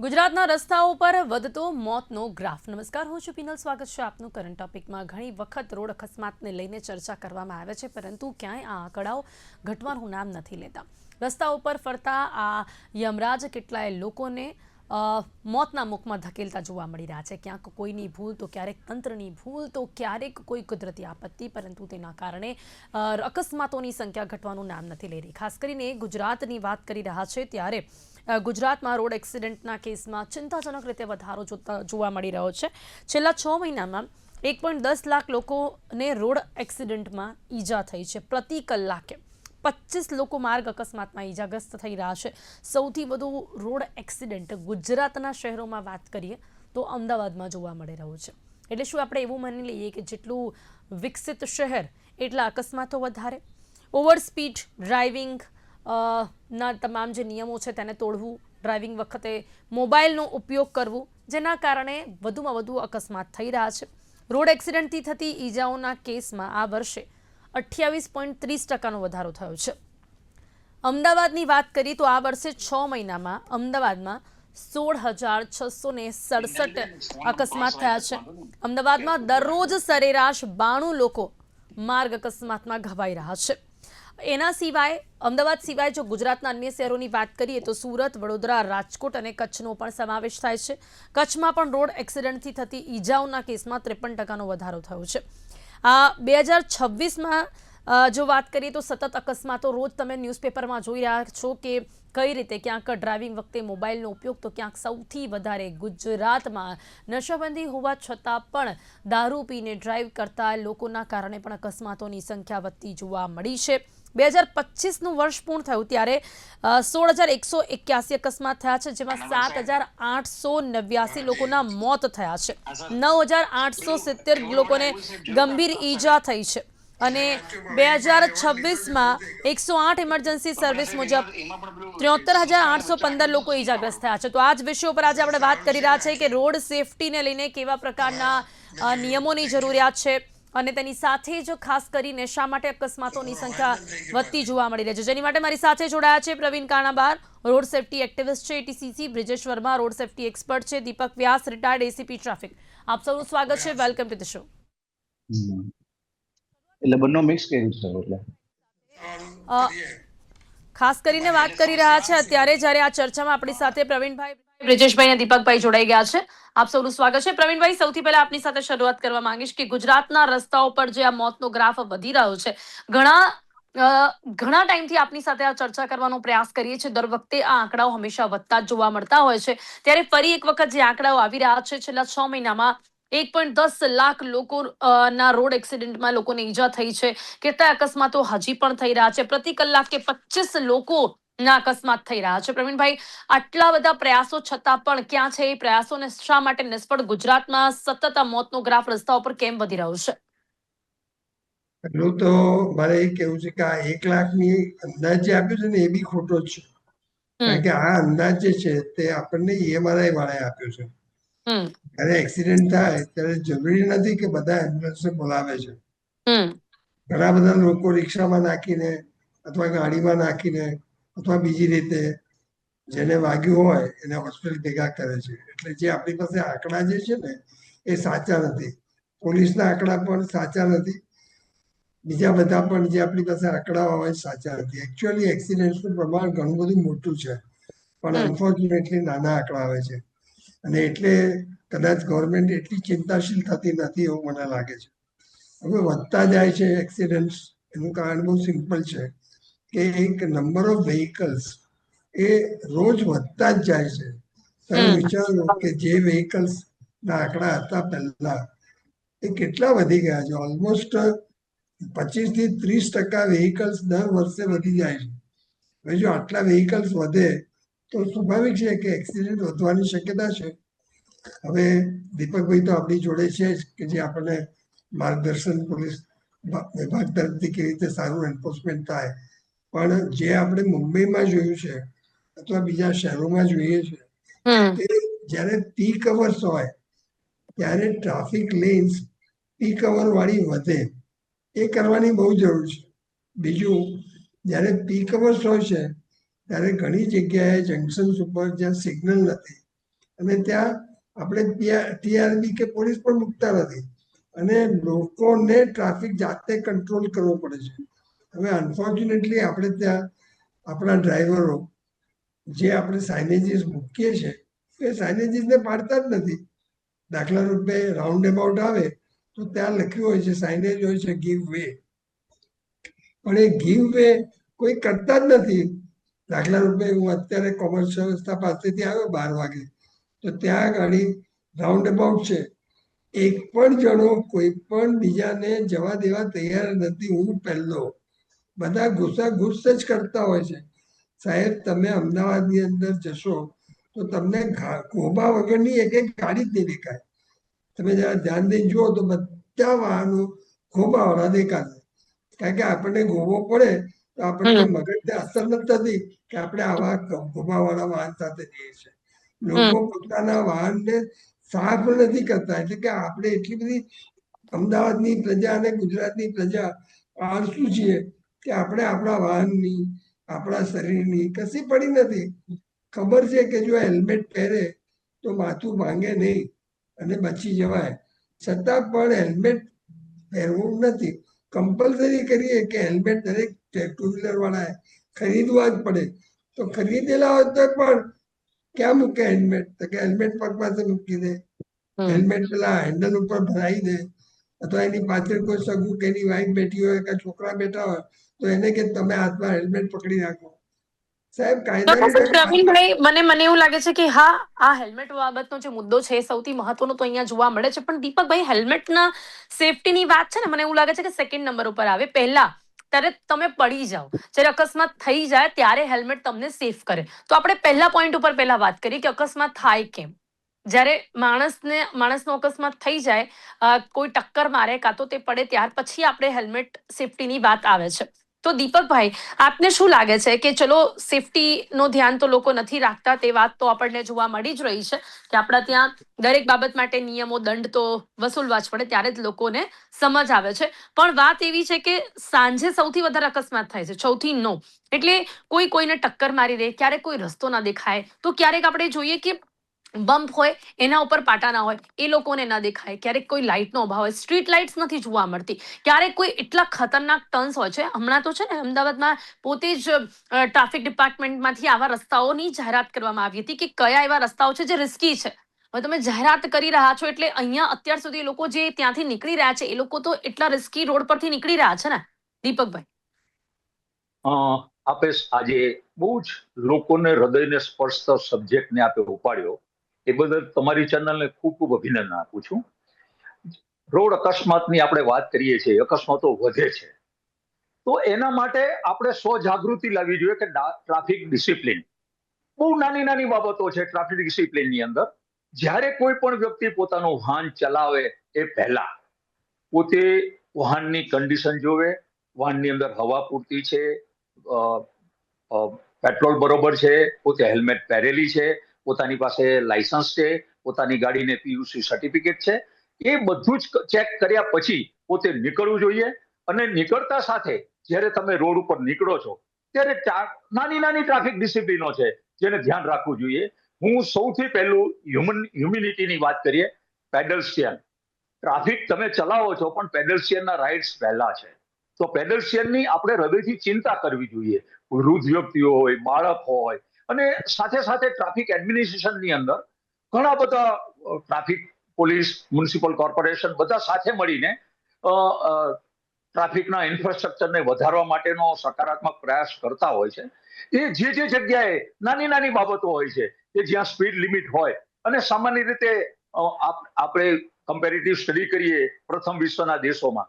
ગુજરાતના રસ્તાઓ પર વધતો મોતનો ગ્રાફ। નમસ્કાર, હું છું પિનલ। સ્વાગત છે આપનું કરંટ ટોપિકમાં। ઘણી વખત રોડ અકસ્માતને લઈને ચર્ચા કરવામાં આવે છે, પરંતુ ક્યાંય આ આંકડાઓ ઘટવાનું નામ નથી લેતા। રસ્તા ઉપર ફરતા આ યમરાજ કેટલાય લોકોને મોતના મુખમાં ધકેલતા જોવા મળી રહ્યા છે। ક્યાંક કોઈની ભૂલ તો ક્યારેક તંત્રની ભૂલ તો ક્યારેક કોઈ કુદરતી આપત્તિ, પરંતુ તેના કારણે અકસ્માતોની સંખ્યા ઘટવાનું નામ નથી લઈ રહી। ખાસ કરીને ગુજરાતની વાત કરી રહ્યા છે ત્યારે ગુજરાતમાં રોડ એક્સિડન્ટના કેસમાં ચિંતાજનક રીતે વધારો જોવા મળી રહ્યો છે। છેલ્લા 6 મહિનામાં 1.10 લાખ લોકોને રોડ એક્સિડન્ટમાં ઈજા થઈ છે। પ્રતિ કલાકે 25 લોકો માર્ગ અકસ્માતમાં ઈજાગ્રસ્ત થઈ રહ્યા છે। સૌથી વધુ રોડ એક્સિડન્ટ ગુજરાતના શહેરોમાં વાત કરીએ તો અમદાવાદમાં જોવા મળી રહ્યું છે। એટલે શું આપણે એવું માની લઈએ કે જેટલું વિકસિત શહેર એટલા અકસ્માતો વધારે? ઓવર સ્પીડ ડ્રાઇવિંગ ના તમામ જે નિયમો છે તેને તોડવું, ડ્રાઇવિંગ વખતે મોબાઈલનો ઉપયોગ કરવો, જેના કારણે વધુમાં વધુ અકસ્માત થઈ રહ્યા છે। રોડ એક્સિડન્ટથી થતી ઈજાઓના કેસમાં આ વર્ષે 28.30% વધારો થયો છે। અમદાવાદની વાત કરીએ તો આ વર્ષે 6 મહિનામાં અમદાવાદમાં 16,667 અકસ્માત થયા છે। અમદાવાદમાં દરરોજ સરેરાશ 92 લોકો માર્ગ અકસ્માતમાં ઘવાઈ રહ્યા છે। એના સિવાય અમદાવાદ સિવાય જો ગુજરાતના અન્ય શહેરોની વાત કરીએ તો સુરત, વડોદરા, રાજકોટ અને કચ્છનો પણ સમાવેશ થાય છે। કચ્છમાં પણ રોડ એક્સિડન્ટથી થતી ઈજાઓના કેસમાં 53% વધારો થયો છે। આ 2026માં જો વાત કરીએ તો સતત અકસ્માતો રોજ તમે ન્યૂઝપેપરમાં જોઈ રહ્યા છો કે કઈ રીતે ક્યાંક ડ્રાઇવિંગ વખતે મોબાઈલનો ઉપયોગ તો ક્યાંક સૌથી વધારે ગુજરાતમાં નશાબંધી હોવા છતાં પણ દારૂ પીને ડ્રાઈવ કરતા લોકોના કારણે પણ અકસ્માતોની સંખ્યા વધતી જોવા મળી છે। 2025નું વર્ષ પૂર્ણ થયું ત્યારે 16,181 અકસ્માત થયા છે, જેમાં 7,889 લોકોના મોત થયા છે। 9,870 લોકોને ગંભીર ઈજા થઈ છે અને 2026માં 108 ઇમરજન્સી સર્વિસ મુજબ 73,815 લોકો ઈજાગ્રસ્ત થયા છે। તો આ જ વિષયો પર આજે આપણે વાત કરી રહ્યા છીએ કે રોડ સેફટીને લઈને કેવા પ્રકારના નિયમોની જરૂરિયાત છે અને તેની સાથે જ ખાસ કરીને શા માટે અકસ્માતોની સંખ્યા વધતી જોવા મળી રહી છે, જેની માટે મારી સાથે જોડાયા છે Pravin Kanabar, road safety activist છે ATCC, Brijesh Verma, road safety expert છે, Deepak Vyas, retired ACP traffic. આપ સૌનું સ્વાગત છે। Welcome to the show. એટલે બંને મિક્સ કર્યું છે। એટલે ખાસ કરીને વાત કરી રહ્યા છે અત્યારે જ્યારે આ ચર્ચામાં આપણી સાથે પ્રવીણભાઈ, બ્રિજેશભાઈ અને દીપકભાઈ જોડાઈ ગયા છે। આપ સૌનું સ્વાગત છે। પ્રવીણભાઈ, સૌથી પહેલા આપની સાથે શરૂઆત કરવા માંગીશ કે ગુજરાતના રસ્તાઓ પર જે આ મોતનો ગ્રાફ વધી રહ્યો છે, ઘણા ટાઈમથી આપની સાથે આ ચર્ચા કરવાનો પ્રયાસ કરીએ છીએ। દર વખતે આ આંકડાઓ હંમેશા વધતા જ જોવા મળતા હોય છે, ત્યારે ફરી એક વખત જે આંકડાઓ આવી રહ્યા છે છેલ્લા 6 મહિનામાં 1.10 લાખ લોકો ના રોડ એક્સિડન્ટમાં લોકોને ઈજા થઈ છે। કેટલા અકસ્માતો હજી પણ થઈ રહ્યા છે। પ્રતિ કલાકે 25 લોકો ના અકસ્માત થઈ રહ્યા છે। પ્રવીણભાઈ, આટલા બધા પ્રયાસો છતાં પણ ક્યાં છે એ પ્રયાસોને શા માટે નિષ્ફળ ગુજરાતમાં સતત આ મોતનો ગ્રાફ રસ્તાઓ પર કેમ વધી રહ્યો છે? એટલું તો મારે એ કેવું છે કે આ 1 લાખની અંદાજ જે આપ્યો છે ને એ બી ખોટો જ છે, કારણ કે આ અંદાજ જે છે તે આપણને EMRI વાળાએ આપ્યો છે। જ્યારે એક્સિડન્ટ થાય ત્યારે જરૂરી નથી કે બધા એમ્બ્યુલન્સ બોલાવે છે। ઘણા બધા લોકો રિક્ષામાં નાખીને અથવા ગાડીમાં નાખીને અથવા બીજી રીતે જેને વાગ્યું હોય એને હોસ્પિટલ ભેગા કરે છે। એટલે જે આપણી પાસે આંકડા જે છે ને એ સાચા નથી। પોલીસના આંકડા પણ સાચા નથી, બીજા બધા પણ જે આપણી પાસે આંકડાઓ હોય સાચા નથી। એકચ્યુઅલી એક્સિડન્ટનું પ્રમાણ ઘણું બધું મોટું છે, પણ અનફોર્ચ્યુનેટલી નાના આંકડા આવે છે અને એટલે કદાચ ગવર્મેન્ટ એટલી ચિંતાશીલ થતી નથી એવું મને લાગે છે। હવે વધતા જાય છે એક્સિડન્ટ્સ, એનું કારણ બહુ સિમ્પલ છે કે એક નંબર ઓફ વ્હીકલ્સ એ રોજ વધતા જ જાય છે। તમે વિચારો કે જે વ્હીકલ્સના આંકડા હતા પહેલા એ કેટલા વધી ગયા છે। ઓલમોસ્ટ 25 થી 30% વ્હીકલ્સ દર વર્ષે વધી જાય છે। હવે જો આટલા વ્હીકલ્સ વધે તો સ્વાભાવિક છે કે એક્સિડન્ટ વધવાની શક્યતા છે। હવે દીપકભાઈ તો આપણી જોડે છે જ કે જે આપણને માર્ગદર્શન પોલીસ વિભાગ તરફથી કેવી રીતે સારું એન્ફોર્સમેન્ટ થાય, પણ જે આપણે મુંબઈમાં જોયું છે અથવા બીજા શહેરોમાં જોઈએ છે કે જ્યારે પીક અવર્સ હોય ત્યારે ટ્રાફિક લેન્સ પીક અવર વાળી વધે, એ કરવાની બહુ જરૂર છે। બીજું, જ્યારે પીક અવર્સ હોય છે ત્યારે ઘણી જગ્યાએ જંકશન્સ ઉપર જ્યાં સિગ્નલ નથી અને ત્યાં આપણે TRB કે પોલીસ પણ મૂકતા નથી અને લોકોને ટ્રાફિક જાતે કંટ્રોલ કરવો પડે છે. હવે અનફોર્ચ્યુનેટલી આપણે ત્યાં આપણા ડ્રાઈવરો જે આપણે સાઇનેજીસ મૂકીએ છીએ એ સાઇનેજીસને પાડતા જ નથી. દાખલા રૂપે રાઉન્ડ એબાઉટ આવે તો ત્યાં લખ્યું હોય છે, સાઇનેજ હોય છે ગીવ વે, પણ એ ગીવ વે કોઈ કરતા જ નથી. દાખલા રૂપે હું અત્યારે કોમર્શિયલ રસ્તા પાસેથી આવ્યો 12 વાગે, તો ત્યાં ગાડી રાઉન્ડ અબાઉટ છે, એક પણ જણો કોઈ પણ બીજાને જવા દેવા તૈયાર નથી. હું પહેલો, બધા ઘુસ જ કરતા હોય છે. સાહેબ, તમે અમદાવાદની અંદર જશો તો તમને ગોબા વગરની એક ગાડી જ નહીં દેખાય. તમે જરા ધ્યાન દઈને જુઓ તો બધા વાહનો ગોબાવાળા દેખાશે. કારણ કે આપણને ગોબો પડે તો આપણને મગજને અસર નથી થતી કે આપણે આવા ગોબાવાળા વાહન સાથે જઈએ છીએ. લોકો પોતાના વાહનને સાફ નથી કરતા. એટલે કે આપણે એટલી બધી અમદાવાદની પ્રજા અને ગુજરાતની પ્રજા આળસુ છીએ કે આપણે આપણા વાહનની, આપણા શરીરની કશી પડી નથી. ખબર છે કે જો હેલ્મેટ પહેરે તો માથું ભાંગે નહીં અને બચી જવાય, છતાં પણ હેલ્મેટ પહેરવું નથી. કમ્પલસરી કરીએ કે હેલ્મેટ દરેક ટુ વ્હીલર વાળાએ ખરીદવા જ પડે, તો ખરીદેલા હોય તો પણ ક્યાં મૂકે હેલ્મેટ? તો કે હેલ્મેટ પગ પાસે મૂકી દે, હેલ્મેટ પેલા હેન્ડલ ઉપર ભરાઈ દે, અથવા એની પાછળ કોઈ સગું કે એની વાઈફ બેઠી હોય કે છોકરા બેઠા હોય તો એને કે તમે હાથમાં હેલ્મેટ પકડી રાખો. સાહેબ, પ્રવીણભાઈ, મને એવું લાગે છે કે હા, આ હેલ્મેટ બાબતનો જે મુદ્દો છે એ સૌથી મહત્વનો તો અહીંયા જોવા મળે છે. પણ દીપકભાઈ, હેલ્મેટના સેફટીની વાત છે ને, મને એવું લાગે છે કે સેકન્ડ નંબર ઉપર આવે. પહેલા ત્યારે તમે પડી જાઓ, જ્યારે અકસ્માત થઈ જાય ત્યારે હેલ્મેટ તમને સેફ કરે. તો આપણે પહેલા પોઈન્ટ ઉપર પહેલા વાત કરીએ કે અકસ્માત થાય કેમ. જ્યારે માણસનો અકસ્માત થઈ જાય, કોઈ ટક્કર મારે કાં તો તે પડે, ત્યાર પછી આપણે હેલ્મેટ સેફટીની વાત આવે છે. તો દીપકભાઈ, આપને શું લાગે છે કે ચલો સેફટીનું ધ્યાન તો લોકો નથી રાખતા, તે વાત તો આપણને જોવા મળી જ રહી છે કે આપણા ત્યાં દરેક બાબત માટે નિયમો, દંડ તો વસૂલવા જ પડે, ત્યારે જ લોકોને સમજ આવે છે. પણ વાત એવી છે કે સાંજે સૌથી વધારે અકસ્માત થાય છે, 6 થી 9. એટલે કોઈને ટક્કર મારી દે, ક્યારેક કોઈ રસ્તો ના દેખાય, તો ક્યારેક આપણે જોઈએ કે બમ્પ હોય એના ઉપર પાટા ના હોય, એ લોકોને ના દેખાય. ક્યારેક કોઈ લાઇટનો અભાવ હોય, સ્ટ્રીટ લાઇટ્સ નથી જોવા મળતી. ક્યારેક કોઈ એટલા ખતરનાક ટર્ન્સ હોય છે. હમણાં તો છે ને, અમદાવાદમાં પોતે જ ટ્રાફિક ડિપાર્ટમેન્ટમાંથી આવા રસ્તાઓની જાહેરાત કરવામાં આવી હતી કે કયા એવા રસ્તાઓ છે જે રિસ્કી છે. હવે તમે જાહેરાત કરી રહ્યા છો એટલે અહીંયા અત્યાર સુધી લોકો જે ત્યાંથી નીકળી રહ્યા છે એ લોકો તો એટલા રિસ્કી રોડ પરથી નીકળી રહ્યા છે ને, દીપકભાઈ. આપે આજે બહુ જ લોકોને હૃદયને સ્પર્શતો સબ્જેક્ટને આપે ઉપાડ્યો, એ બદલ તમારી ચેનલને ખૂબ ખૂબ અભિનંદન આપું છું. રોડ અકસ્માતની આપણે વાત કરીએ છીએ, અકસ્માતો વધે છે, તો એના માટે આપણે સ્વજાગૃતિ લાવવી જોઈએ કે ટ્રાફિક ડિસિપ્લિન બહુ નાની નાની બાબતો છે. ટ્રાફિક ડિસિપ્લિનની અંદર જ્યારે કોઈ પણ વ્યક્તિ પોતાનું વાહન ચલાવે એ પહેલા પોતે વાહનની કન્ડિશન જોવે, વાહનની અંદર હવા પૂરતી છે, પેટ્રોલ બરોબર છે, પોતે હેલ્મેટ પહેરેલી છે, પોતાની પાસે લાયસન્સ છે, પોતાની ગાડીને PUC સર્ટિફિકેટ છે, એ બધું જ ચેક કર્યા પછી પોતે નીકળવું જોઈએ. અને નીકળતા સાથે જ્યારે તમે રોડ ઉપર નીકળો છો ત્યારે નાની નાની ટ્રાફિક ડિસિપ્લિનો છે જેને ધ્યાન રાખવું જોઈએ. હું સૌથી પહેલું હ્યુમિનિટીની વાત કરીએ, પેડલ્સ્ટિયન. ટ્રાફિક તમે ચલાવો છો પણ પેડલ્સ્ટિયનના રાઇટ્સ પહેલા છે, તો પેડલ્સ્ટિયનની આપણે હૃદયથી ચિંતા કરવી જોઈએ. વૃદ્ધ વ્યક્તિઓ હોય, બાળક હોય, અને સાથે સાથે ટ્રાફિક એડમિનિસ્ટ્રેશનની અંદર ઘણા બધા ટ્રાફિક પોલીસ, મ્યુનિસિપલ કોર્પોરેશન બધા સાથે મળીને ટ્રાફિકના ઇન્ફ્રાસ્ટ્રક્ચરને વધારવા માટેનો સકારાત્મક પ્રયાસ કરતા હોય છે. એ જે જગ્યાએ નાની નાની બાબતો હોય છે કે જ્યાં સ્પીડ લિમિટ હોય, અને સામાન્ય રીતે આપણે કમ્પેરેટિવ સ્ટડી કરીએ પ્રથમ વિશ્વના દેશોમાં,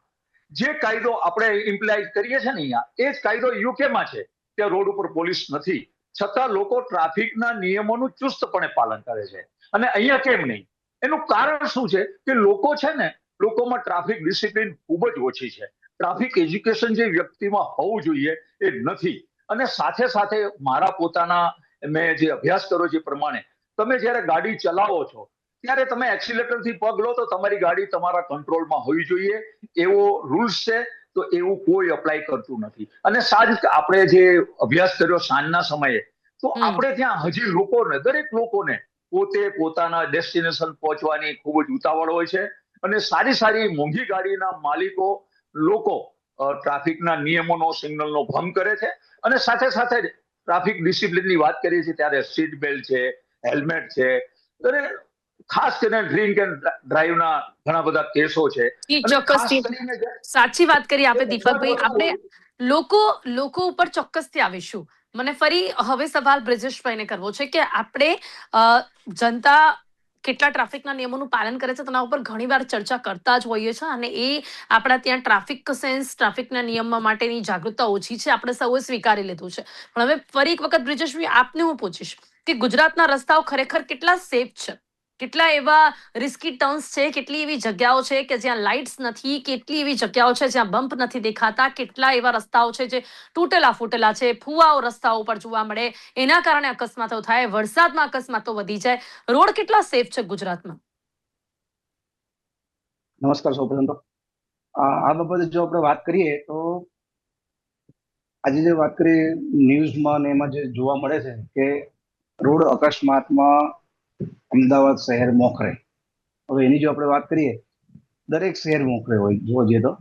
જે કાયદો આપણે ઇમ્પ્લાય કરીએ છીએ ને અહીંયા, એ જ કાયદો યુકેમાં છે. ત્યાં રોડ ઉપર પોલીસ નથી, છતાં લોકો ટ્રાફિકના નિયમોનું ચુસ્તપણે પાલન કરે છે. અને અહીંયા કેમ નહીં? એનું કારણ શું છે કે લોકો છે ને, લોકોમાં ટ્રાફિક ડિસિપ્લિન ખૂબ જ ઓછી છે. ટ્રાફિક એજ્યુકેશન જે વ્યક્તિમાં હોવું જોઈએ એ નથી. અને સાથે સાથે મારા પોતાના મેં જે અભ્યાસ કર્યો છે પ્રમાણે, તમે જ્યારે ગાડી ચલાવો છો ત્યારે તમે એક્સિલેટરથી પગ લો તો તમારી ગાડી તમારા કંટ્રોલમાં હોવી જોઈએ, એવો રૂલ્સ છે. તો એવું કોઈ અપ્લાય કરતું નથી. અને આપણે જે અભ્યાસ કર્યો સાંજના સમયે, તો આપણે ત્યાં હજી લોકોને, દરેક લોકોને પોતે પોતાના ડેસ્ટિનેશન પહોંચવાની ખૂબ જ ઉતાવળ હોય છે અને સારી સારી મોંઘી ગાડીના માલિકો લોકો ટ્રાફિકના નિયમોનો સિગ્નલનો ભંગ કરે છે અને સાથે સાથે જ ટ્રાફિક ડિસિપ્લિનની વાત કરીએ છીએ ત્યારે સીટ બેલ્ટ છે, હેલ્મેટ છે અને ખાસ કરીને ડ્રિંક એન્ડ ડ્રાઈવના ઘણા બધા કેસો છે. જી, અને ખાસ ચોક્કસથી કરીને સાચી વાત કરી આપે દીપકભાઈ. આપણે લોકો ઉપર ચોક્કસથી આવીશું. મને ફરી હવે સવાલ બ્રિજેશભાઈને કરવો છે કે આપણે જનતા કેટલા ટ્રાફિકના નિયમોનું પાલન કરે છે તેના ઉપર ઘણીવાર ચર્ચા કરતા જ હોઈએ છીએ અને એ આપણા ત્યાં ટ્રાફિક સેન્સ, ટ્રાફિકના નિયમમાં માટેની જાગૃતતા ઓછી છે, આપણે સૌએ સ્વીકારી લીધું છે. પણ હવે ફરી એક વખત બ્રિજેશભાઈ આપને હું પૂછીશ કે ગુજરાતના રસ્તાઓ ખરેખર કેટલા સેફ છે? કેટલા એવા રિસ્કી ટર્ન્સ છે, કેટલી એવી જગ્યાઓ છે કે જ્યાં લાઇટ્સ નથી, કેટલી એવી જગ્યાઓ છે જ્યાં બમ્પ નથી દેખાતા, કેટલા એવા રસ્તાઓ છે જે તૂટેલા ફૂટેલા છે, ફુવાઓ રસ્તાઓ પર જોવા મળે, એના કારણે અકસ્માતો થાય, વરસાદમાં અકસ્માતો વધી જાય. રોડ કેટલા સેફ છે ગુજરાતમાં? નમસ્કાર સૌપ્રથમ તો આ બાબતે જો આપણે વાત કરીએ તો આજે જે વાત કરીએ ન્યૂઝમાં ને એમાં જે જોવા મળે છે કે રોડ અકસ્માતમાં અમદાવાદ શહેર મોખરે. હવે એની જો આપણે વાત કરીએ, દરેક શહેર મોખરે હોય જોવા જઈએ તો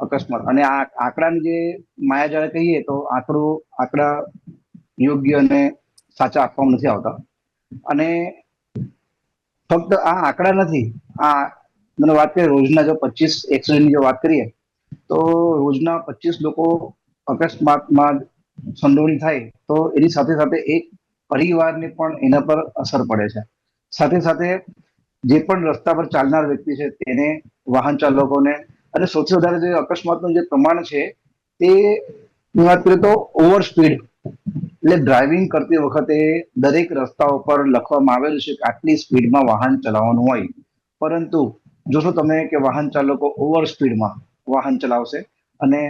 અકસ્માત. અને આ આંકડાની જે માયાજાળ કહીએ તો આંકડા યોગ્ય અને સાચા આપવામાં નથી આવતા. અને ફક્ત આ આંકડા નથી, આ મને વાત કરીએ રોજના જો 25 એક્સિડન્ટની જો વાત કરીએ તો રોજના 25 લોકો અકસ્માતમાં સંડોવણી થાય તો એની સાથે સાથે એક પરિવારને પણ એના પર અસર પડે છે. સાથે સાથે જે પણ રસ્તા પર ચાલનાર વ્યક્તિ છે તેને, વાહન ચાલકોને, અને સૌથી વધારે જે અકસ્માતનું જે પ્રમાણ છે તે વાત કરીએ તો ઓવર સ્પીડ. એટલે ડ્રાઇવિંગ કરતી વખતે દરેક રસ્તા ઉપર લખવામાં આવેલું છે કે આટલી સ્પીડમાં વાહન ચલાવવાનું હોય, પરંતુ જોશો તમે કે વાહન ચાલકો ઓવર સ્પીડમાં વાહન ચલાવશે અને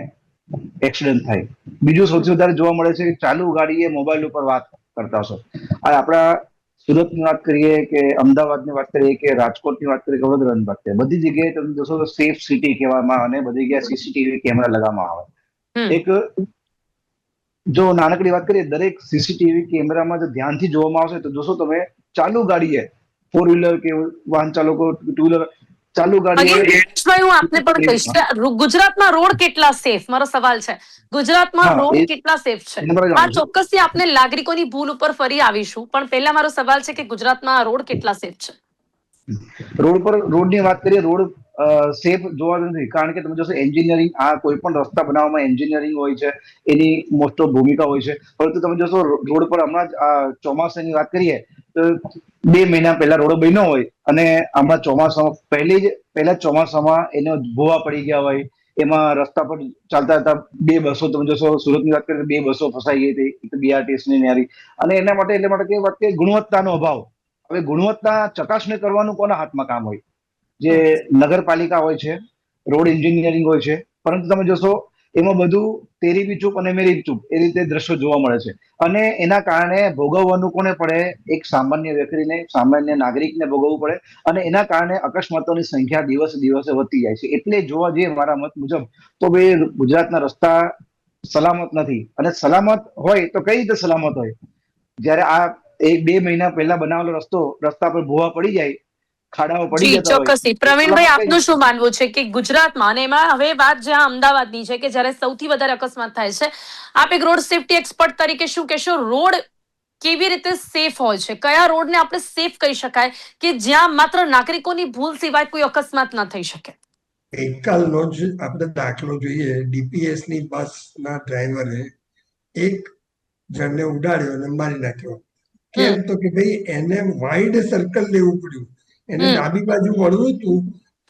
એક્સિડન્ટ થાય. બીજું સૌથી વધારે જોવા મળે છે કે ચાલુ ગાડીએ મોબાઈલ ઉપર વાત કરતા હશો. આ આપણા સુરતની વાત કરીએ કે અમદાવાદની વાત કરીએ કે રાજકોટની વાત કરીએ કે વડોદરાની વાત કરીએ, બધી જગ્યાએ તમે જોશો તો સેફ સિટી કહેવામાં અને બધી જગ્યાએ સીસીટીવી કેમેરા લગાવવામાં આવે. એક જો નાનકડી વાત કરીએ, દરેક સીસીટીવી કેમેરામાં જો ધ્યાનથી જોવામાં આવશે તો જોશો તમે ચાલુ ગાડીએ, ફોર વ્હીલર કે વાહન ચાલકો, ટુ વ્હીલર ચાલુ ગાડીએ. હું આપને પણ કહીશ કે ગુજરાતમાં રોડ કેટલા સેફ, મારો સવાલ છે, ગુજરાતમાં રોડ કેટલા સેફ છે? આ ચોક્કસથી આપને નાગરિકોની ભૂલ ઉપર ફરી આવીશું, પણ પહેલા મારો સવાલ છે કે ગુજરાતમાં રોડ કેટલા સેફ છે? રોડની વાત કરીએ, રોડ સેફ જોવા નથી, કારણ કે તમે જોશો એન્જિનિયરિંગ, આ કોઈ પણ રસ્તા બનાવવામાં એન્જિનિયરિંગ હોય છે, એની મોસ્ટ ઓફ ભૂમિકા હોય છે. પરંતુ તમે જોશો રોડ પર હમણાં જ ચોમાસાની વાત કરીએ તો 2 મહિના પહેલા રોડ બન્યો હોય અને હમણાં ચોમાસામાં પહેલા ચોમાસામાં એને ભોવા પડી ગયા હોય, એમાં રસ્તા પર ચાલતા હતા 2 બસો, તમે જોશો સુરતની વાત કરીએ 2 બસો ફસાઈ ગઈ હતી બીઆરટીએસની ન્યારી. અને એના માટે કે વાત કરીએ ગુણવત્તાનો અભાવ. હવે ગુણવત્તા ચકાસણી કરવાનું કોના હાથમાં કામ હોય? જે નગરપાલિકા હોય છે, રોડ એન્જિનિયરિંગ હોય છે. પરંતુ તમે જોશો એમાં બધું તેરી બી ચૂપ અને મેરી બી ચૂપ એ રીતે દ્રશ્યો જોવા મળે છે. અને એના કારણે ભોગવવાનું કોને પડે? એક સામાન્ય વ્યક્તિને, સામાન્ય નાગરિકને ભોગવવું પડે. અને એના કારણે અકસ્માતોની સંખ્યા દિવસે દિવસે વધતી જાય છે. એટલે જોવા જઈએ મારા મત મુજબ તો ભાઈ ગુજરાતના રસ્તા સલામત નથી. અને સલામત હોય તો કઈ રીતે સલામત હોય? જયારે આ 1-2 મહિના પહેલા બનાવેલો રસ્તા પર ભોવા પડી જાય, ખાડાઓ પડી જતા હોય. ચોક્કસથી પ્રવીણભાઈ, આપનું શું માનવું છે કે ગુજરાતમાં, અને એમાં હવે વાત જ્યાં અમદાવાદની છે કે જ્યારે સૌથી વધારે અકસ્માત થાય છે, આપ એક રોડ સેફટી એક્સપર્ટ તરીકે શું કહેશો? રોડ કેવી રીતે સેફ હોય છે? કયા રોડને આપણે સેફ કહી શકાય કે જ્યાં માત્ર નાગરિકોની ભૂલ સિવાય કોઈ અકસ્માત ન થઈ શકે? ગઈકાલનો જ આપણે દાખલો જોઈએ, ડીપીએસ ની બસના ડ્રાઈવરે એક જણને ઉડાડ્યો અને મારી નાખ્યો. કેમ? તો કે ભાઈ એને વાઇડ સર્કલ લેવું પડ્યું, એને ડાબી બાજુ વળવું હતું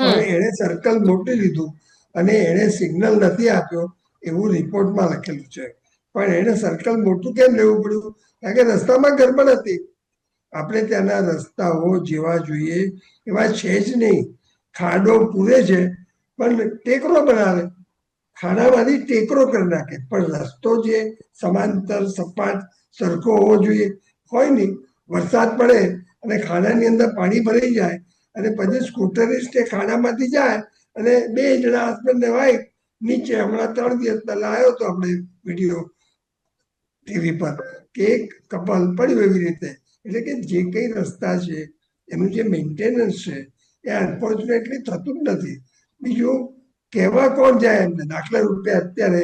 પણ એને સર્કલ મોટી લીધું અને એને સિગ્નલ નથી આપ્યો એવું રિપોર્ટમાં લખેલું છે. પણ એને સર્કલ મોટું કેમ લેવું પડ્યું? કારણ કે રસ્તામાં ગડબડ હતી. આપણે ત્યાંના રસ્તાઓ જેવા જોઈએ એવા છે જ નહીં. ખાડો પૂરે છે પણ ટેકરો બનાવે, ખાડામાંથી ટેકરો કરી નાખે. પણ રસ્તો જે સમાંતર, સપાટ, સરખો હોવો જોઈએ હોય નહીં. વરસાદ પડે અને ખાડાની અંદર પાણી ભરાઈ જાય અને પછી સ્કૂટરિસ્ટ એ ખાડામાંથી જાય અને 2 જણા હસબન્ડ ને વાઈફ નીચે, હમણાં 3 દિવસ પહેલા આવ્યો હતો આપણે વિડીયો ટીવી પર કે એક કપલ પડ્યું એવી રીતે એટલે કે જે કઈ રસ્તા છે એનું જે મેન્ટેનન્સ છે એ અનફોર્ચ્યુનેટલી થતું જ નથી. બીજું કહેવા કોણ જાય એમને? દાખલા રૂપે અત્યારે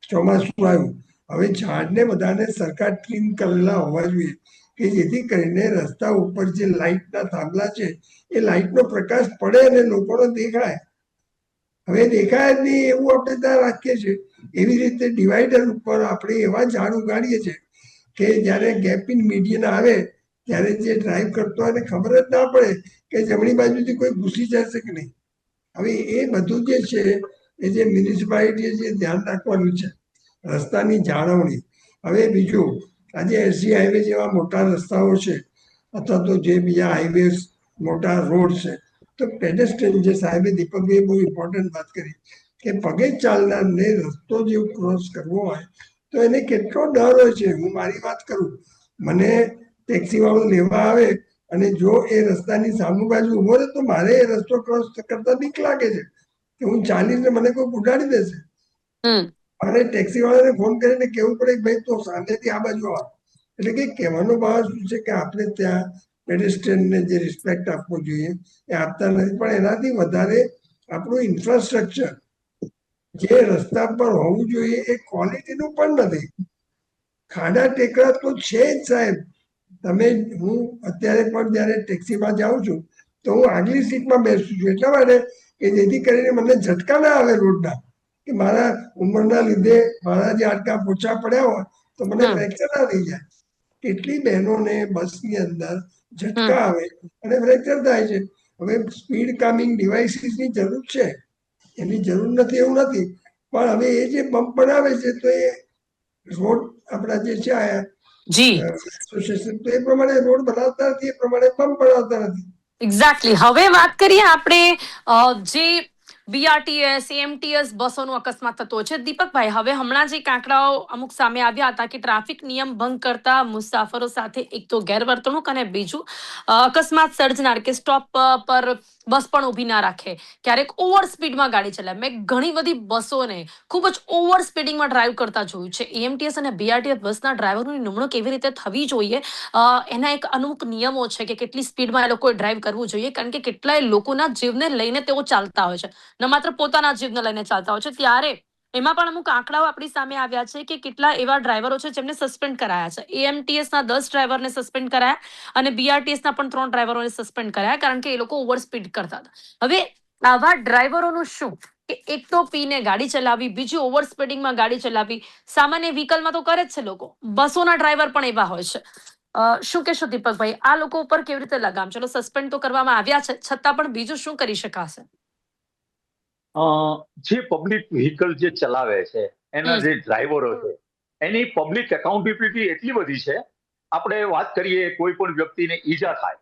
ચોમાસું આવ્યું, હવે ઝાડને બધાને સરકાર ટ્રીમ કરેલા હોવા જોઈએ કે જેથી કરીને રસ્તા ઉપર જે લાઇટના થાંભલા છે એ લાઇટનો પ્રકાશ પડે અને લોકોને દેખાય. હવે દેખાય જ નહીં એવું આપણે ત્યાં રાખીએ છીએ. એવી રીતે ડિવાઈડર ઉપર આપણે એવા ઝાડ ઉગાડીએ છીએ કે જ્યારે ગેપ ઇન મીડિયન આવે ત્યારે જે ડ્રાઈવ કરતો હોય એને ખબર જ ના પડે કે જમણી બાજુથી કોઈ ઘૂસી જશે કે નહીં. હવે એ બધું જે છે એ જે મ્યુનિસિપાલિટીએ જે ધ્યાન રાખવાનું છે રસ્તાની જાળવણી. હવે બીજું, આજે એસજી હાઈવે જેવા મોટા રસ્તાઓ છે અથવા તો જે બીજા હાઈવે મોટા રોડ છે, તો પેડેસ્ટ્રીયન જે સાહેબે દીપકભાઈ બહુ ઇમ્પોર્ટન્ટ વાત કરી કે પગે ચાલનારને રસ્તો જે ક્રોસ કરવો હોય તો એને કેટલો ડર હોય છે. હું મારી વાત કરું, મને ટેક્સી વાળો લેવા આવે અને જો એ રસ્તાની સામુ બાજુ ઉભો રહે તો મારે એ રસ્તો ક્રોસ કરતા બીક લાગે છે કે હું ચાલીને મને કોઈ ઉડાડી દેશે. મારે ટેક્સી વાળાને ફોન કરીને કહેવું પડે કે ભાઈ તો સામેથી આ બાજુ આવ. એટલે કે કહેવાનો ભાવ શું છે કે આપણે ત્યાં પેડેસ્ટ્રીયનને જે રિસ્પેક્ટ આપવો જોઈએ એ આપતા નથી. પણ એનાથી વધારે આપણું ઇન્ફ્રાસ્ટ્રક્ચર જે રસ્તા પર હોવું જોઈએ એ ક્વોલિટીનું પણ નથી. ખાડા ટેકરા તો છે જ સાહેબ. તમે, હું અત્યારે પણ જ્યારે ટેક્સીમાં જાઉં છું તો હું આગલી સીટમાં બેસું છું એટલા માટે કે જેથી કરીને મને ઝટકા ના આવે રોડના, કે મારા ઉંમરના લીધે મારા જે હાડકાં પોચા પડ્યા હોય તો મને ફ્રેક્ચર ના થઈ જાય. કેટલી બહેનોને બસની અંદર ઝટકા આવે અને ફ્રેક્ચર થાય છે. હવે સ્પીડ કામિંગ ડિવાઇસીસની જરૂર છે, એની જરૂર નથી એવું નથી, પણ હવે એ જે બમ્પ બનાવે છે તો એ રોડ આપણા જે છે એસોસિએશન તો એ પ્રમાણે રોડ બનાવતા નથી, એ પ્રમાણે બમ્પ બનાવતા નથી. એક્ઝેક્ટલી. હવે વાત કરીએ આપણે જે બીઆરટીએસ એએમટીએસ બસોનો અકસ્માત થતો હોય છે. દીપકભાઈ, હવે હમણાં જે આંકડાઓ અમુક સામે આવ્યા હતા કે ટ્રાફિક નિયમ ભંગ કરતા મુસાફરો સાથે એક તો ગેરવર્તણૂક અને બીજું અકસ્માત સર્જનાર કે સ્ટોપ પર બસ પણ ઊભી ના રાખે, ક્યારેક ઓવર સ્પીડમાં ગાડી ચલાવે. મેં ઘણી બધી બસોને ખૂબ જ ઓવર સ્પીડિંગમાં ડ્રાઈવ કરતા જોયું છે. એએમટીએસ અને બીઆરટીએસ બસના ડ્રાઈવરોની નિમણૂક કેવી રીતે થવી જોઈએ, એના એક અમુક નિયમો છે કે કેટલી સ્પીડમાં એ લોકોએ ડ્રાઈવ કરવું જોઈએ, કારણ કે કેટલાય લોકોના જીવને લઈને તેઓ ચાલતા હોય છે, ન માત્ર પોતાના જીવને લઈને ચાલતા હોય છે. ત્યારે એમાં પણ અમુક આંકડાઓ આપણી સામે આવ્યા છે કે કેટલા એવા ડ્રાઈવરો છે જેમને સસ્પેન્ડ કરાયા છે. એએમટીએસના 10 ડ્રાઈવરને સસ્પેન્ડ કરાયા અને બીઆરટીએસના પણ 3 ડ્રાઈવરોને સસ્પેન્ડ કરાયા, કારણ કે એ લોકો ઓવર સ્પીડ કરતા હતા. હવે આવા ડ્રાઈવરોનું શું કે એક તો પીને ગાડી ચલાવી, બીજું ઓવર સ્પીડિંગમાં ગાડી ચલાવી. સામાન્ય વ્હીકલમાં તો કરે જ છે લોકો, બસોના ડ્રાઈવર પણ એવા હોય છે. શું કહેશો દીપકભાઈ, આ લોકો ઉપર કેવી રીતે લગામ? ચલો, સસ્પેન્ડ તો કરવામાં આવ્યા છે, છતાં પણ બીજું શું કરી શકાશે? જે પબ્લિક વ્હીકલ જે ચલાવે છે એના જે ડ્રાઈવરો છે એની પબ્લિક એકાઉન્ટેબિલિટી એટલી બધી છે. આપણે વાત કરીએ કોઈ પણ વ્યક્તિને ઈજા થાય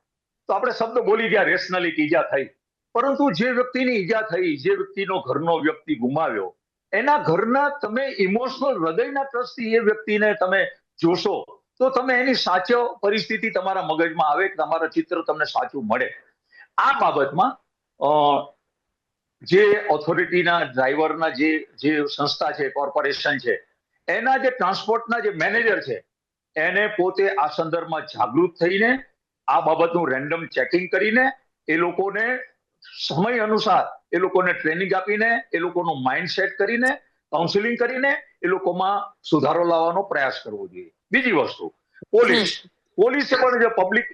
તો આપણે શબ્દ બોલી ગયા રેશનલી ઈજા થઈ, પરંતુ જે વ્યક્તિની ઈજા થઈ, જે વ્યક્તિનો ઘરનો વ્યક્તિ ગુમાવ્યો, એના ઘરના તમે ઇમોશનલ હૃદયના ટ્રસ્ટથી એ વ્યક્તિને તમે જોશો તો તમે એની સાચો પરિસ્થિતિ તમારા મગજમાં આવે, તમારા ચિત્ર તમને સાચું મળે. આ બાબતમાં જે ઓથોરિટીના ડ્રાઈવરના જે સંસ્થા છે, કોર્પોરેશન છે, એના જે ટ્રાન્સપોર્ટના જે મેનેજર છે એને પોતે આ સંદર્ભમાં જાગૃત થઈને આ બાબતનું રેન્ડમ ચેકિંગ કરીને એ લોકોને સમય અનુસાર એ લોકોને ટ્રેનિંગ આપીને એ લોકોનું માઇન્ડ સેટ કરીને કાઉન્સિલિંગ કરીને એ લોકોમાં સુધારો લાવવાનો પ્રયાસ કરવો જોઈએ. બીજી વસ્તુ, પોલીસે પણ જે પબ્લિક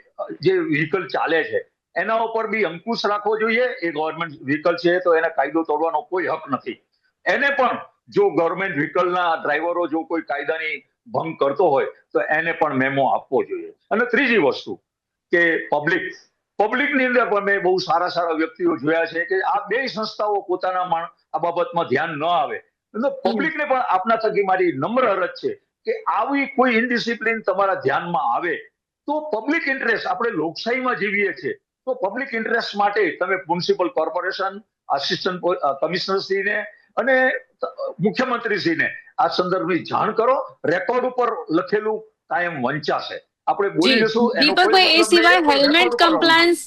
જે વ્હીકલ ચાલે છે એના ઉપર બી અંકુશ રાખવો જોઈએ. એ ગવર્મેન્ટ વ્હીકલ છે તો એને કાયદો તોડવાનો કોઈ હક નથી. એને પણ જો ગવર્મેન્ટ વ્હીકલના ડ્રાઈવરો જો કોઈ કાયદાની ભંગ કરતો હોય તો એને પણ મેમો આપવો જોઈએ. અને ત્રીજી વસ્તુ કે પબ્લિકની અંદર પણ મેં બહુ સારા વ્યક્તિઓ જોયા છે કે આ બે સંસ્થાઓ પોતાના આ બાબતમાં ધ્યાન ન આવે તો પબ્લિકને પણ આપના થકી મારી નમ્ર અરજ છે કે આવી કોઈ ઇનડિસિપ્લિન તમારા ધ્યાનમાં આવે તો પબ્લિક ઇન્ટરેસ્ટ, આપણે લોકશાહીમાં જીવીએ છીએ તો પબ્લિક ઇન્ટરેસ્ટ માટે તમે મ્યુનિસિપલ કોર્પોરેશન, આસિસ્ટન્ટ કમિશનરશ્રીને અને મુખ્યમંત્રીશ્રીને આ સંદર્ભની જાણ કરો. રેકોર્ડ ઉપર લખેલું કાયમ વંચાશે. આપણે બોલી જશું. દીપકભાઈ, એ સિવાય હેલ્મેટ કમ્પ્લાયન્સ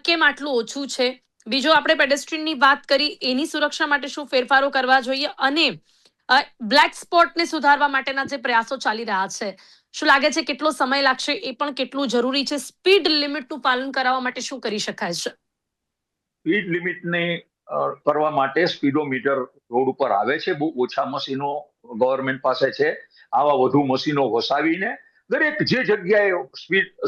કેમ આટલું ઓછું છે? બીજો આપણે પેડેસ્ટ્રીયનની વાત કરી, એની સુરક્ષા માટે શું ફેરફારો કરવા જોઈએ? અને બ્લેક સ્પોટને સુધારવા માટેના જે પ્રયાસો ચાલી રહ્યા છે, શું લાગે છે કેટલો સમય લાગશે, એ પણ કેટલું જરૂરી છે? સ્પીડ લિમિટનું પાલન કરાવવા માટે શું કરી શકાય છે? સ્પીડ લિમિટને કરવા માટે સ્પીડોમીટર રોડ ઉપર આવે છે. બહુ ઓછા મશીનો ગવર્મેન્ટ પાસે છે. આવા વધુ મશીનો વસાવીને દરેક જે જગ્યાએ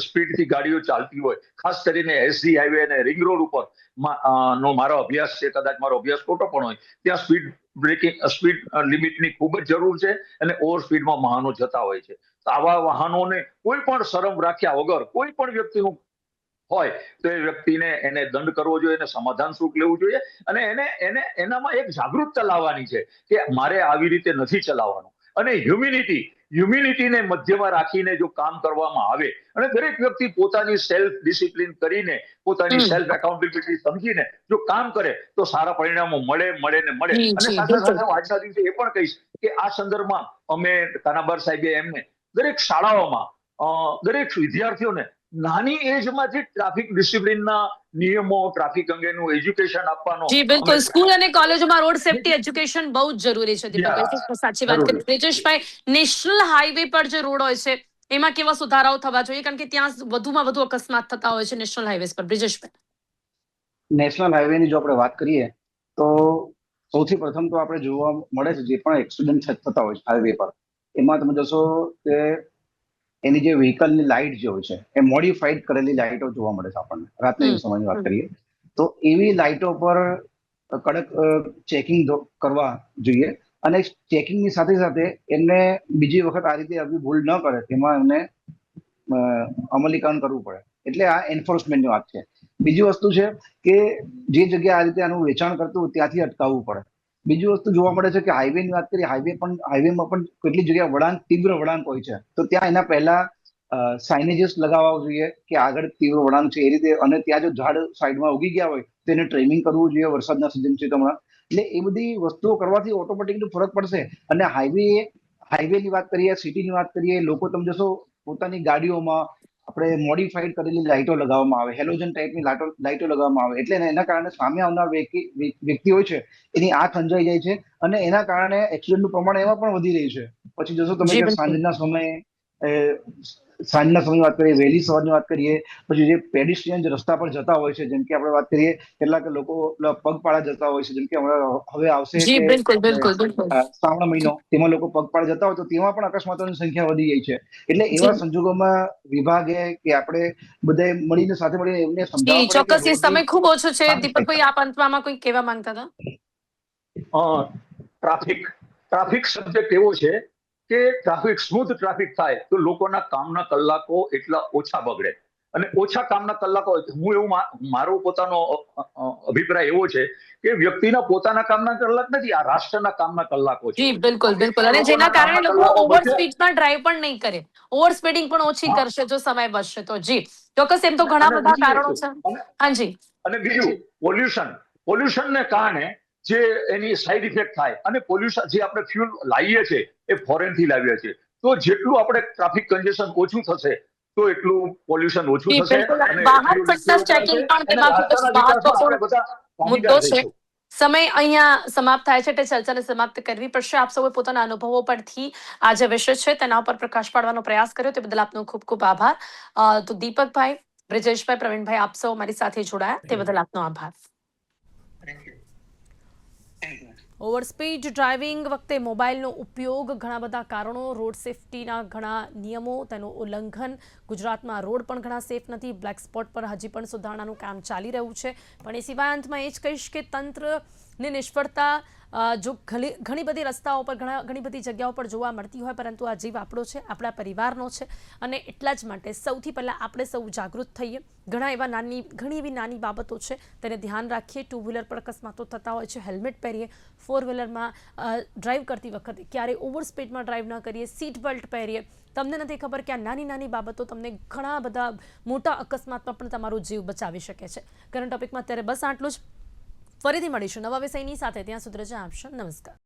સ્પીડથી ગાડીઓ ચાલતી હોય, ખાસ કરીને એસજી હાઈવે અને રિંગ રોડ ઉપર નો મારો અભ્યાસ છે, કદાચ મારો અભ્યાસ ખોટો પણ હોય, ત્યાં સ્પીડ લિમિટની ખૂબ જ જરૂર છે અને ઓવર સ્પીડમાં વાહનો જતા હોય છે. તો આવા વાહનોને કોઈ પણ શરમ રાખ્યા વગર કોઈ પણ વ્યક્તિનું હોય તો એ વ્યક્તિને એને દંડ કરવો જોઈએ, એને સમાધાન શુલ્ક લેવું જોઈએ અને એને એનામાં એક જાગૃતતા લાવવાની છે કે મારે આવી રીતે નથી ચલાવવાનું. અને હ્યુમિનિટીને મધ્યમાં રાખીને જો કામ કરવામાં આવે અને દરેક વ્યક્તિ પોતાની સેલ્ફ ડિસિપ્લિન કરીને, પોતાની સેલ્ફ એકાઉન્ટેબિલિટી સમજીને જો કામ કરે તો સારા પરિણામો મળે. અને સાથે સાથે હું આજના દિવસે એ પણ કહીશ કે આ સંદર્ભમાં અમે કાનાબાર સાહેબે એમને દરેક શાળાઓમાં દરેક વિદ્યાર્થીઓને નાની એજમાંથી ટ્રાફિક ડિસિપ્લિનના નિયમો, ટ્રાફિક અંગેનું એજ્યુકેશન આપવાનો. જી બિલકુલ, સ્કૂલ અને કોલેજોમાં રોડ સેફટી એજ્યુકેશન બહુ જ જરૂરી છે. દીપકભાઈ સાચી વાત કરી. બ્રિજેશભાઈ, નેશનલ હાઈવે પર જે રોડ હોય છે એમાં કેવા સુધારાઓ થવા જોઈએ, કારણ કે ત્યાં વધુમાં વધુ અકસ્માત થતા હોય છે નેશનલ હાઈવે પર? બ્રિજેશભાઈ, નેશનલ હાઈવેની જો આપણે વાત કરીએ તો સૌથી પ્રથમ તો આપણે જોવા મળે છે જે પણ એક્સિડન્ટ થતા હોય છે હાઈવે પર, એમાં તમે જોશો કે એની જે વ્હીકલની લાઇટ જે હોય છે એ મોડિફાઈડ કરેલી લાઇટો જોવા મળે છે આપણને. રાત્રિના સમયની વાત કરીએ તો એવી લાઇટો પર કડક ચેકિંગ કરવા જોઈએ અને ચેકિંગની સાથે સાથે એમને બીજી વખત આ રીતે આવી ભૂલ ન કરે તેમાં એમને અમલીકરણ કરવું પડે. એટલે આ એન્ફોર્સમેન્ટની વાત છે. બીજી વસ્તુ છે કે જે જગ્યાએ આ રીતે આનું વેચાણ કરતું હોય ત્યાંથી અટકાવવું પડે. બીજી વસ્તુ જોવા મળે છે કે હાઈવેની વાત કરીએ, હાઈવેમાં પણ કેટલી જગ્યાએ તીવ્ર વળાંક હોય છે, તો ત્યાં એના પહેલા સાઇનેજીસ લગાવવા જોઈએ કે આગળ તીવ્ર વળાંક છે એ રીતે, અને ત્યાં જો ઝાડ સાઈડમાં ઉગી ગયા હોય તો એને ટ્રીમિંગ કરવું જોઈએ વરસાદના સિઝન છે હમણાં. એટલે એ બધી વસ્તુઓ કરવાથી ઓટોમેટિકલી ફરક પડશે. અને હાઈવેની વાત કરીએ, સિટીની વાત કરીએ, લોકો તમે જોશો પોતાની ગાડીઓમાં આપણે મોડિફાઈડ કરેલી લાઇટો લગાવવામાં આવે, હેલોજન ટાઈપની લાઇટો લગાવવામાં આવે, એટલે એના કારણે સામે આવનાર વ્યક્તિ હોય છે એની આંખ અંજાઈ જાય છે અને એના કારણે એક્સિડન્ટનું પ્રમાણ એમાં પણ વધી રહ્યું છે. પછી જોશો તમે કે સાંજના સમયની વાત કરીએ, વહેલી સવારની વાત કરીએ, પછી જે પેડિસ્ટ્રીયન રસ્તા પર જતા હોય છે, જેમ કે આપણે વાત કરીએ કેટલાક લોકો પગપાળા જતા હોય છે, જેમ કે હવે આવશે કે શ્રાવણ મહિનો, તેમાં લોકો પગપાળા જતા હોય તો તેમાં પણ અકસ્માતોની સંખ્યા વધી ગઈ છે. એટલે એવા સંજોગોમાં વિભાગે કે આપણે બધાએ મળીને સાથે મળીને એમને સમજાવવા પડે. ચોક્કસ, એ સમય ખૂબ ઓછો છે. દીપકભાઈ, આપ અંતમાં કોઈ કહેવા માંગતા હતા? ટ્રાફિક સબ્જેક્ટ એવો છે કે સ્મૂથ ટ્રાફિક થાય તો લોકોના કામના કલાકો એટલા ઓછા બગડે અને ઓછા કામના કલાકો. મારો પોતાનો અભિપ્રાય એવો છે કે વ્યક્તિના પોતાના કામના કલાક નથી, આ રાષ્ટ્રના કામના કલાકો છે. જી બિલકુલ. અને જેના કારણે લોકો ઓવર સ્પીડમાં ડ્રાઈવ પણ નહીં કરે, ઓવર સ્પીડિંગ પણ ઓછી કરશે જો સમય બચશે તો. જી ચોક્કસ, એમ તો ઘણા બધા કારણો છે. હાજી. અને બીજું, પોલ્યુશનને કારણે જે એની સાઈડ ઇફેક્ટ થાય, અને પોલ્યુશન જે આપણે ફ્યુલ લાવીએ છીએ એ ફોરેનથી લાવીએ છીએ, તો જેટલું આપણે ટ્રાફિક કન્જેશન ઓછું થશે તો એટલું પોલ્યુશન ઓછું થશે. વાહન ફિટનેસ ચેકિંગ પણ તેમાં ખૂબ જ મહત્વપૂર્ણ મુદ્દો છે. સમય અહીંયા સમાપ્ત થાય છે, એટલે ચર્ચાને સમાપ્ત કરવી પડશે. આપ સૌએ પોતાના અનુભવો પરથી આ જે વિષય છે તેના ઉપર પ્રકાશ પાડવાનો પ્રયાસ કર્યો, તે બદલ આપનો ખૂબ ખૂબ આભાર. તો દીપકભાઈ, બ્રિજેશભાઈ, પ્રવીણભાઈ, આપ સૌ મારી સાથે જોડાયા તે બદલ આપનો આભાર. ઓવરસ્પીડ ડ્રાઇવિંગ વખતે મોબાઈલનો ઉપયોગ, ઘણા બધા કારણો, રોડ સેફટીના ઘણા નિયમો, તેનું ઉલ્લંઘન. ગુજરાતમાં રોડ પણ ઘણા સેફ નથી. બ્લેક સ્પોટ પર હજી પણ સુધારણાનું કામ ચાલી રહ્યું છે. પણ એ સિવાય અંતમાં એ જ કહીશ કે તંત્રની નિષ્ફળતા જો ઘણી બધી રસ્તાઓ પર, ઘણી બધી જગ્યાઓ પર જોવા મળતી હોય, પરંતુ આ જીવ આપણો છે, આપણા પરિવારનો છે, અને એટલા જ માટે સૌથી પહેલાં આપણે સૌ જાગૃત થઈએ. ઘણી એવી નાની બાબતો છે તેને ધ્યાન રાખીએ. ટુ વ્હીલર પર અકસ્માતો થતા હોય છે, હેલ્મેટ પહેરીએ. ફોર વ્હીલરમાં ડ્રાઈવ કરતી વખતે ક્યારેય ઓવર સ્પીડમાં ડ્રાઈવ ન કરીએ. સીટ બેલ્ટ પહેરીએ. તમને નથી ખબર કે આ નાની બાબતો તમને ઘણા બધા મોટા અકસ્માતમાં પણ તમારો જીવ બચાવી શકે છે. કરંટ ટોપિકમાં અત્યારે બસ આટલું જ. ફરીથી મળીશું નવા વિષયની સાથે. ત્યાં સુધી રજા આપશો. નમસ્કાર.